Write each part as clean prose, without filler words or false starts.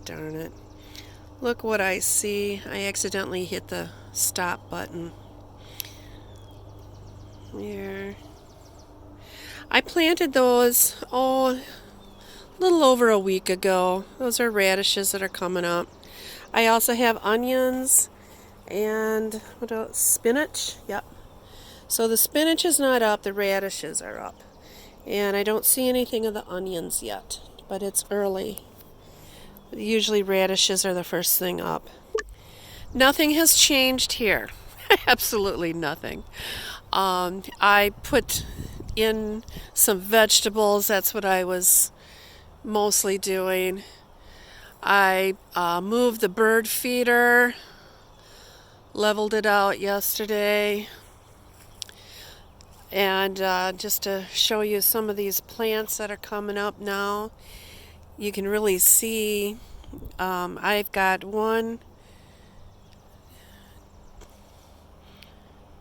darn it. Look what I see. I accidentally hit the stop button. Here. I planted those, a little over a week ago. Those are radishes that are coming up. I also have onions and what else? Spinach. Yep. So the spinach is not up, the radishes are up. And I don't see anything of the onions yet, but it's early. Usually radishes are the first thing up. Nothing has changed here. Absolutely nothing. I put in some vegetables. That's what I was mostly doing. I moved the bird feeder, leveled it out yesterday. And just to show you some of these plants that are coming up now, you can really see I've got 1,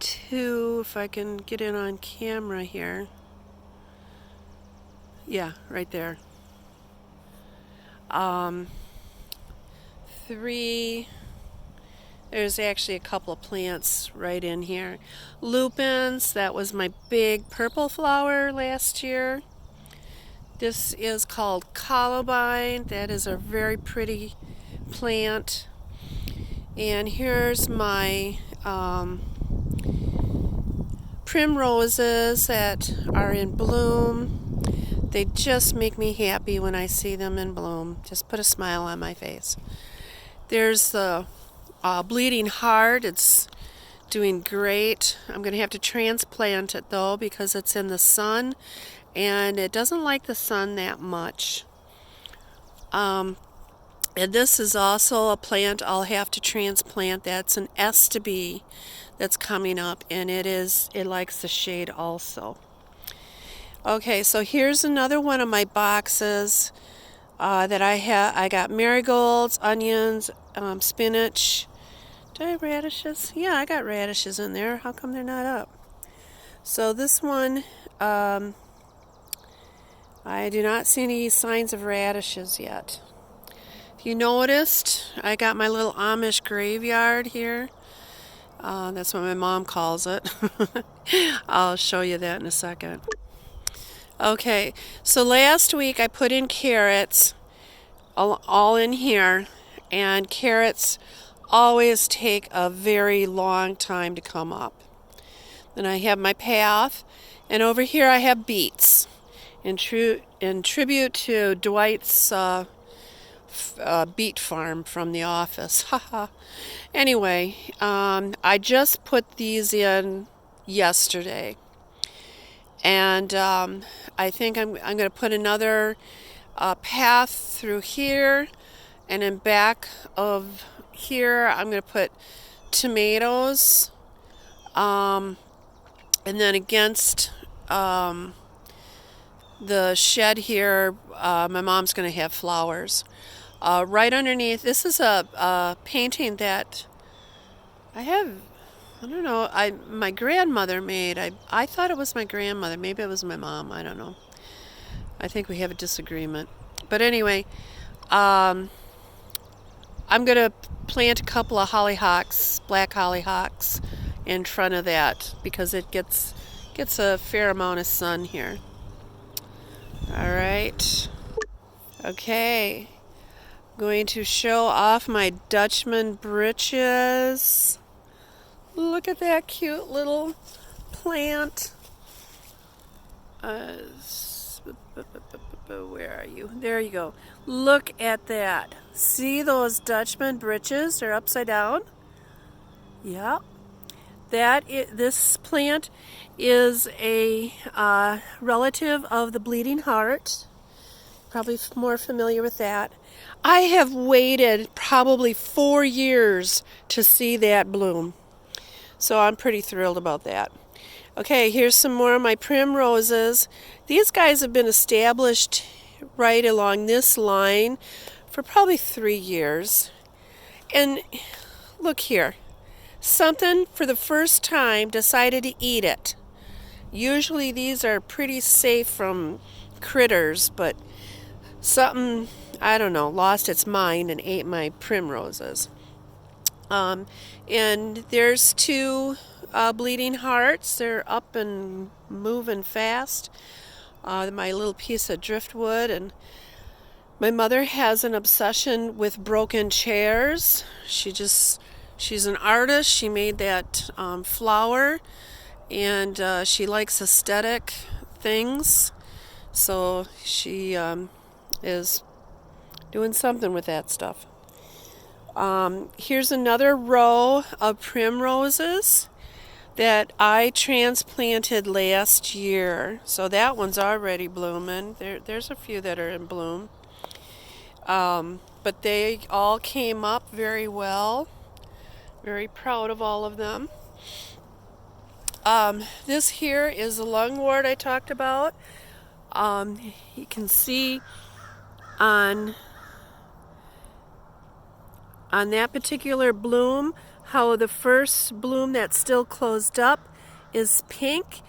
2, if I can get it on camera here. Yeah, right there. 3. There's actually a couple of plants right in here. Lupins, that was my big purple flower last year. This is called columbine. That is a very pretty plant. And here's my primroses that are in bloom. They just make me happy when I see them in bloom. Just put a smile on my face. There's the bleeding heart. It's doing great. I'm going to have to transplant it though because it's in the sun and it doesn't like the sun that much. And this is also a plant I'll have to transplant. That's an Estaby that's coming up, and it likes the shade also. Okay, so here's another one of my boxes that I have. I got marigolds, onions, spinach. Do I have radishes? Yeah, I got radishes in there. How come they're not up? So this one, I do not see any signs of radishes yet. If you noticed, I got my little Amish graveyard here. That's what my mom calls it. I'll show you that in a second. Okay, so last week I put in carrots all in here, and carrots always take a very long time to come up. Then I have my path, and over here I have beets. In tribute to Dwight's beet farm from The Office. Anyway, I just put these in yesterday, and I think I'm going to put another path through here, and in back of here I'm going to put tomatoes, and then against the shed here, my mom's going to have flowers. Right underneath, this is a painting that I don't know, my grandmother made. I thought it was my grandmother. Maybe it was my mom. I don't know. I think we have a disagreement. But anyway, I'm going to plant a couple of hollyhocks, black hollyhocks, in front of that because it gets a fair amount of sun here. All right. Okay. Going to show off my Dutchman britches. Look at that cute little plant. Where are you? There you go. Look at that. See those Dutchman britches? They're upside down. Yep. This plant is a relative of the bleeding heart. Probably more familiar with that. I have waited probably 4 years to see that bloom. So I'm pretty thrilled about that. Okay, here's some more of my primroses. These guys have been established right along this line for probably 3 years. And look here. Something for the first time decided to eat it. Usually these are pretty safe from critters, but something I don't know, lost its mind and ate my primroses. Um, and there's two bleeding hearts. They're up and moving fast. My little piece of driftwood. And my mother has an obsession with broken chairs. She's an artist. She made that flower, and she likes aesthetic things. So she is doing something with that stuff. Here's another row of primroses that I transplanted last year. So that one's already blooming. There's a few that are in bloom. But they all came up very well. Very proud of all of them. This here is the lungwort I talked about. You can see on that particular bloom how the first bloom that's still closed up is pink,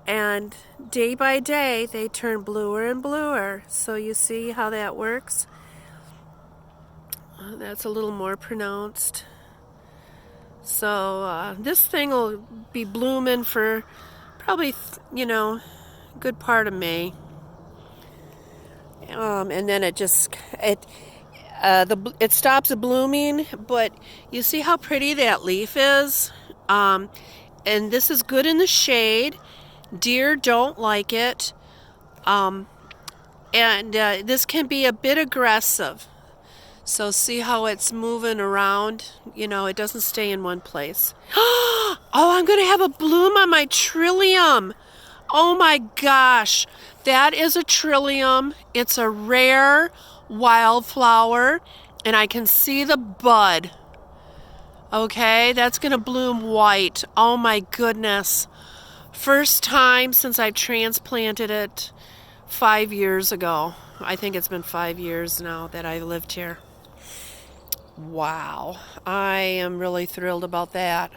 and day by day they turn bluer and bluer. So you see how that works? That's a little more pronounced. So this thing will be blooming for probably, good part of May. And then it stops blooming, but you see how pretty that leaf is? And this is good in the shade. Deer don't like it. And this can be a bit aggressive. So see how it's moving around? It doesn't stay in one place. Oh, I'm going to have a bloom on my trillium. Oh my gosh. That is a trillium. It's a rare wildflower, and I can see the bud. Okay, that's going to bloom white. Oh my goodness. First time since I transplanted it 5 years ago. I think it's been 5 years now that I've lived here. Wow, I am really thrilled about that.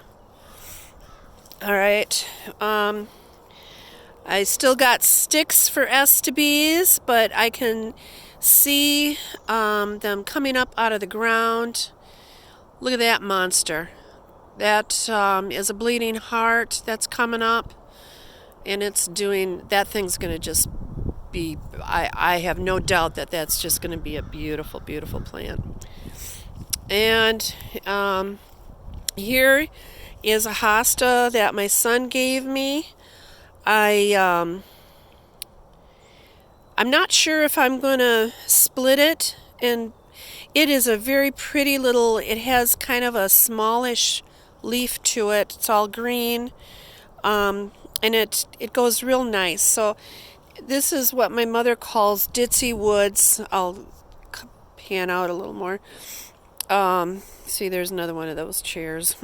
All right, I still got sticks for S-to-Bs, but I can see them coming up out of the ground. Look at that monster. That is a bleeding heart that's coming up, and that thing's going to just be, I have no doubt that that's just going to be a beautiful, beautiful plant. And here is a hosta that my son gave me. I'm not sure if I'm going to split it, and it is a very pretty little, it has kind of a smallish leaf to it. It's all green, and it goes real nice. So this is what my mother calls ditzy woods. I'll pan out a little more. See, there's another one of those chairs.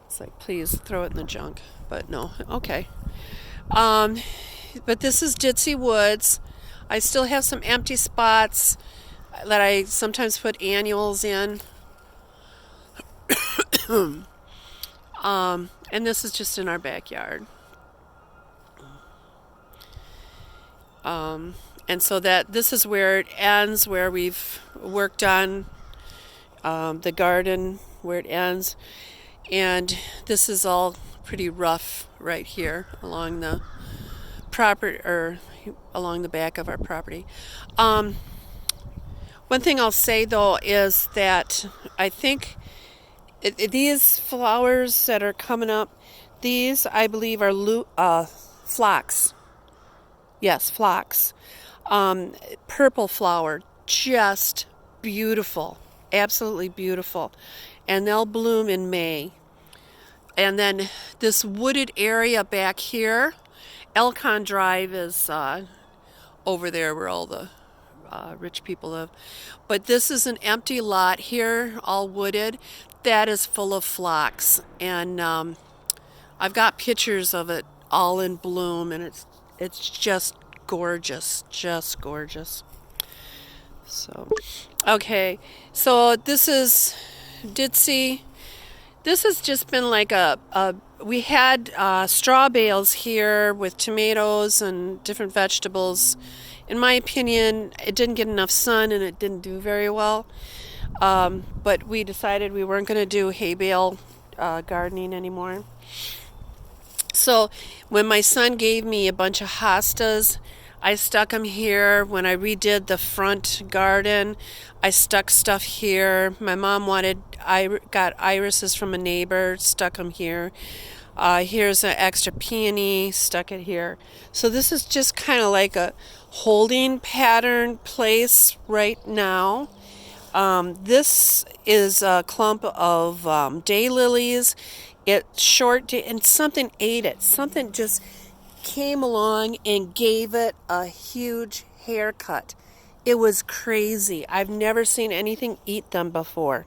It's like, please throw it in the junk, but no, okay. But this is ditzy woods. I still have some empty spots that I sometimes put annuals in. And this is just in our backyard. And so this is where it ends, where we've worked on the garden, where it ends. And this is all pretty rough right here along the property, or along the back of our property. One thing I'll say though is that I think these flowers that are coming up, these I believe are phlox. Yes, phlox. Purple flower, just beautiful, absolutely beautiful. And they'll bloom in May. And then this wooded area back here, Elcon Drive is over there where all the rich people live. But this is an empty lot here, all wooded. That is full of phlox. And I've got pictures of it all in bloom, and it's just gorgeous, just gorgeous. So, okay, so this is ditzy. This has just been like we had straw bales here with tomatoes and different vegetables, In my opinion, it didn't get enough sun and it didn't do very well. But we decided we weren't going to do hay bale gardening anymore. So when my son gave me a bunch of hostas, I stuck them here. When I redid the front garden, I stuck stuff here. My mom I got irises from a neighbor, stuck them here. Here's an extra peony, stuck it here. So this is just kind of like a holding pattern place right now. This is a clump of daylilies. It's short, and something ate it. Something just came along and gave it a huge haircut. It was crazy. I've never seen anything eat them before.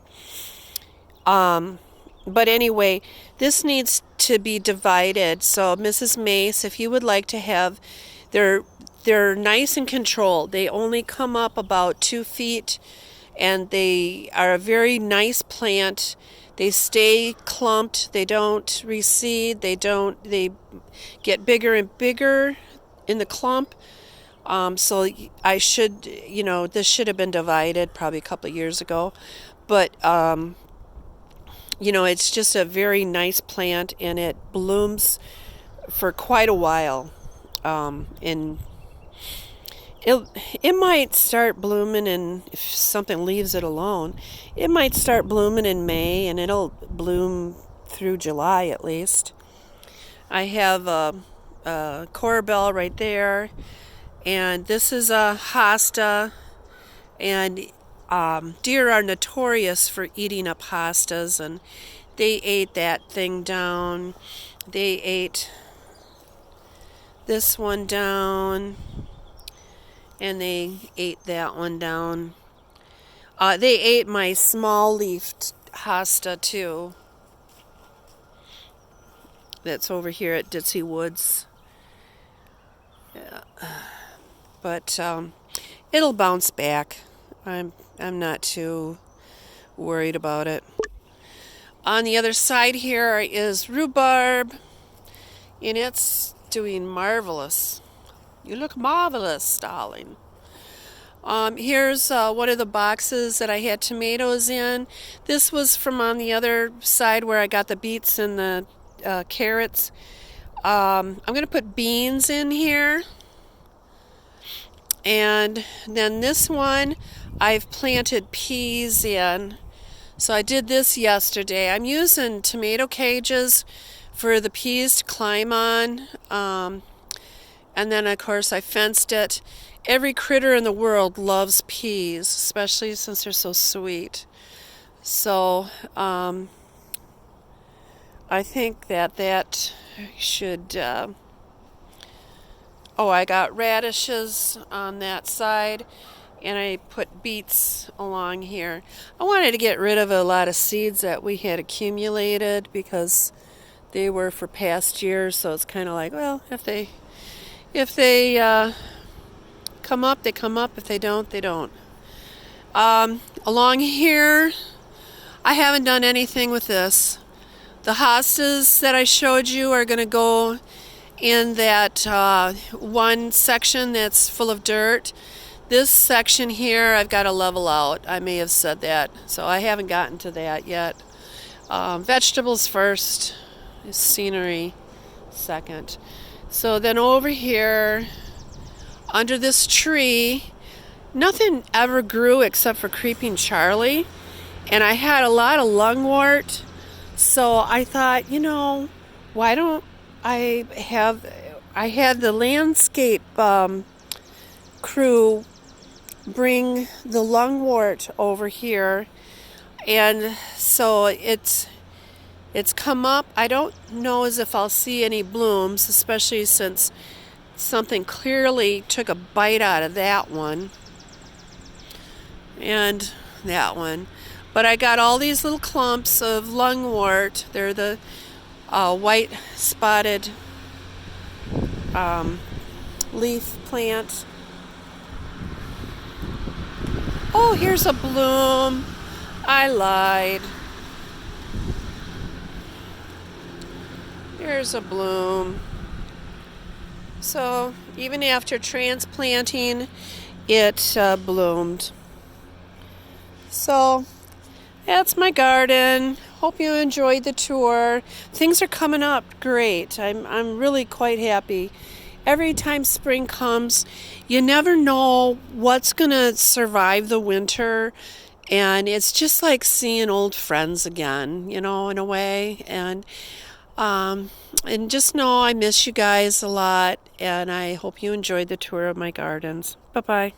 But anyway, this needs to be divided. So Mrs. Mace, if you would like to have, they're nice and controlled. They only come up about 2 feet, and they are a very nice plant. They stay clumped. They don't recede. They get bigger and bigger in the clump. So this should have been divided probably a couple of years ago. But it's just a very nice plant, and it blooms for quite a while. And it might start blooming, and if something leaves it alone, it might start blooming in May, and it'll bloom through July at least. I have a corbel right there, and this is a hosta, and deer are notorious for eating up hostas, and they ate that thing down. They ate this one down, and they ate that one down. They ate my small-leafed hosta too. That's over here at Ditzy Woods. Yeah. But it'll bounce back. I'm not too worried about it. On the other side here is rhubarb, and it's doing marvelous. You look marvelous, darling. Here's one of the boxes that I had tomatoes in. This was from on the other side where I got the beets and the carrots. I'm going to put beans in here. And then this one I've planted peas in. So I did this yesterday. I'm using tomato cages for the peas to climb on. And then, of course, I fenced it. Every critter in the world loves peas, especially since they're so sweet. So I think that should... I got radishes on that side, and I put beets along here. I wanted to get rid of a lot of seeds that we had accumulated because they were for past years, so it's kind of like, well, if they come up, they come up. If they don't, they don't. Along here, I haven't done anything with this. The hostas that I showed you are going to go in that one section that's full of dirt. This section here, I've got to level out. I may have said that, so I haven't gotten to that yet. Vegetables first, scenery second. So then over here, under this tree, nothing ever grew except for creeping Charlie, and I had a lot of lungwort. So I thought, why don't I had the landscape crew bring the lungwort over here, and so it's come up. I don't know as if I'll see any blooms, especially since something clearly took a bite out of that one and that one. But I got all these little clumps of lungwort. They're the white spotted leaf plant. Oh, here's a bloom. I lied. Here's a bloom. So, Even after transplanting, it bloomed. So that's my garden. Hope you enjoyed the tour. Things are coming up great. I'm really quite happy. Every time spring comes, you never know what's going to survive the winter. And it's just like seeing old friends again, in a way. And just know I miss you guys a lot. And I hope you enjoyed the tour of my gardens. Bye-bye.